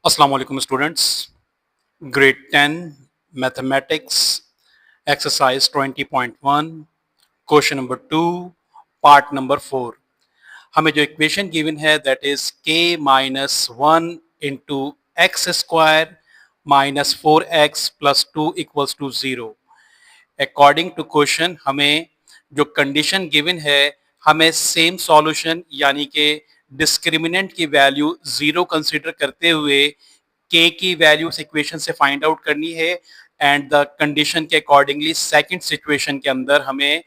Assalamu alaikum students. Grade 10 Mathematics Exercise 20.1 Question number 2 Part number 4. हमें जो equation given है that is k minus 1 into x square minus 4x plus 2 equals to 0. According to question हमें जो condition given है हमें same solution यानी कि discriminant की वैल्यू 0 कंसीडर करते हुए k की वैल्यू इस इक्वेशन से फाइंड आउट करनी है एंड द कंडीशन के अकॉर्डिंगली सेकंड सिचुएशन के अंदर हमें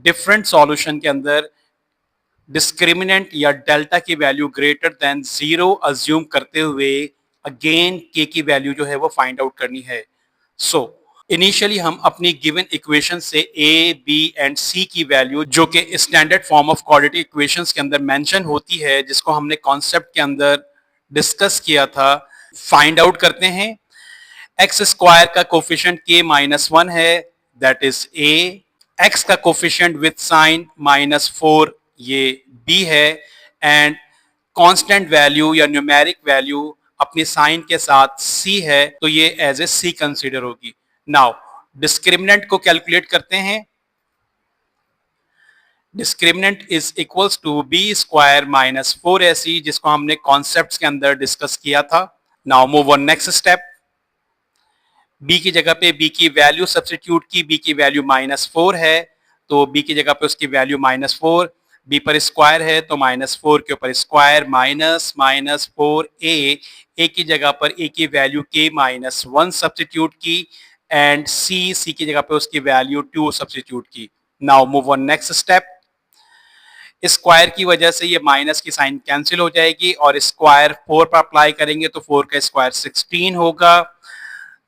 डिफरेंट सॉल्यूशन के अंदर डिस्क्रिमिनेंट या डेल्टा की वैल्यू ग्रेटर देन 0 अज्यूम करते हुए अगेन k की वैल्यू जो है वो फाइंड आउट करनी है. सो इनिशियली हम अपनी गिवन इक्वेशन से a, b एंड c की वैल्यू जो कि standard form of quadratic equations के अंदर मेंशन होती है जिसको हमने कॉन्सेप्ट के अंदर डिस्कस किया था फाइंड आउट करते हैं. एक्स स्क्वायर का कोफिशिएंट k माइनस 1 है दैट इज a. x का कोफिशिएंट विथ साइन माइनस 4 ये b है एंड कांस्टेंट वैल्यू या न्यूमेरिक वैल्यू अपनी साइन के साथ c है तो ये एज ए c कंसीडर होगी. नाउ डिस्क्रिमिनेंट को कैलकुलेट करते हैं. Discriminant is equals to b square minus 4ac जिसको हमने कॉन्सेप्ट्स के अंदर डिस्कस किया था. Now move on next step. b की जगह पे b की वैल्यू सब्स्टिट्यूट की. b की वैल्यू माइनस 4 है तो b की जगह पे उसकी वैल्यू माइनस 4. b पर स्क्वायर है तो माइनस 4 के ऊपर square minus minus 4a. a की जगह पर a की वैल्यू k माइनस 1 सब्स्टिट्यूट की एंड c की जगह पे उसकी वैल्यू 2 सब्स्टिट्यूट की. Now move on next step. Square की वजह से ये माइनस की साइन कैंसिल हो जाएगी और स्क्वायर 4 पर अप्लाई करेंगे तो 4 का स्क्वायर 16 होगा.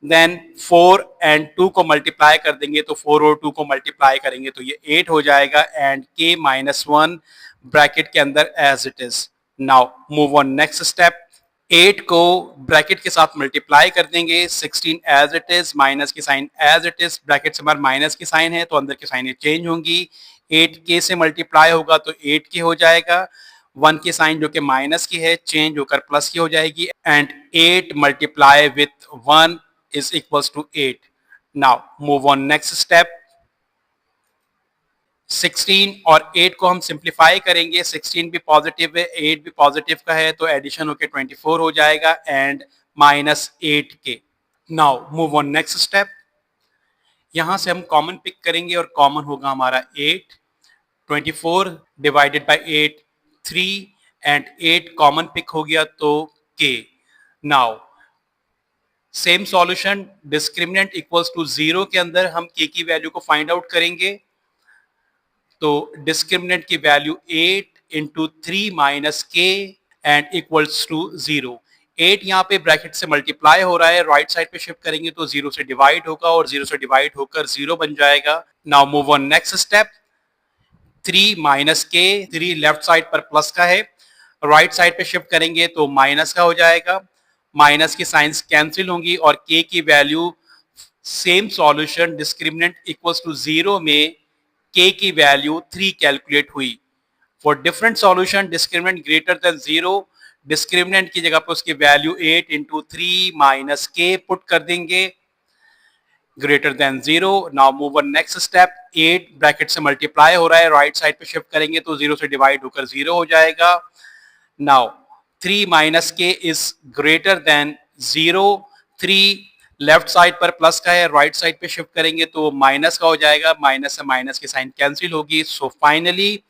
देन 4 एंड 2 को मल्टीप्लाई कर देंगे तो 4 और 2 को मल्टीप्लाई करेंगे तो ये 8 हो जाएगा एंड k माइनस 1 ब्रैकेट के अंदर as it is. Now move on next step. 8 को ब्रैकेट के साथ मल्टीप्लाई कर देंगे 16 एज इट इज माइनस की sign as it is bracket से बाहर माइनस की साइन है तो अंदर की साइन चेंज होंगी. 8k से मल्टीप्लाई होगा तो 8k हो जाएगा. 1 की साइन जो कि माइनस की है चेंज होकर प्लस की हो जाएगी and 8 multiply with 1 is equals to 8. Now move on next step. 16 और 8 को हम सिंप्लीफाई करेंगे. 16 भी पॉजिटिव है 8 भी पॉजिटिव का है तो एडिशन होके 24 हो जाएगा and minus 8k. Now move on next step. यहां से हम कॉमन पिक करेंगे और कॉमन होगा हमारा 8. 24 divided by 8 3 and 8 common pick हो गया तो k. Now same solution discriminant equals to 0 के अंदर हम k की वैल्यू को फाइंड आउट करेंगे तो डिस्क्रिमिनेंट की value 8 into 3 minus k and equals to 0. 8 यहाँ पे ब्रैकेट से मल्टीप्लाई हो रहा है राइट साइड पे शिफ्ट करेंगे तो 0 से डिवाइड होगा और 0 से डिवाइड होकर 0 बन जाएगा. Now move on next step. 3 minus k 3 left side पर प्लस का है राइट साइड पे शिफ्ट करेंगे तो माइनस का हो जाएगा. माइनस की साइंस कैंसिल होंगी और k की value same solution discriminant equals to 0 में k की वैल्यू 3 कैलकुलेट हुई. For different solution discriminant greater than 0 discriminant की जगह पर उसकी value 8 into 3 minus k put कर देंगे greater than 0. Now move on next step. 8 bracket से मल्टीप्लाई हो रहा है राइट साइड पे शिफ्ट करेंगे तो 0 से डिवाइड होकर 0 हो जाएगा. Now 3 minus k is greater than 0. 3 left side पर प्लस का है राइट साइड पे शिफ्ट करेंगे तो माइनस का हो जाएगा. माइनस से माइनस की साइन कैंसिल होगी. सो फाइनली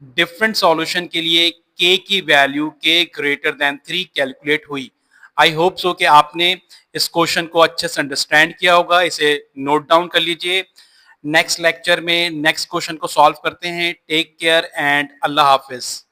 डिफरेंट सॉल्यूशन के लिए k की value k greater than 3 calculate हुई. आई होप सो कि आपने इस क्वेश्चन को अच्छे से अंडरस्टैंड किया होगा. इसे नोट डाउन कर लीजिए. नेक्स्ट लेक्चर में नेक्स्ट क्वेश्चन को सॉल्व करते हैं. टेक केयर एंड अल्लाह हाफिज.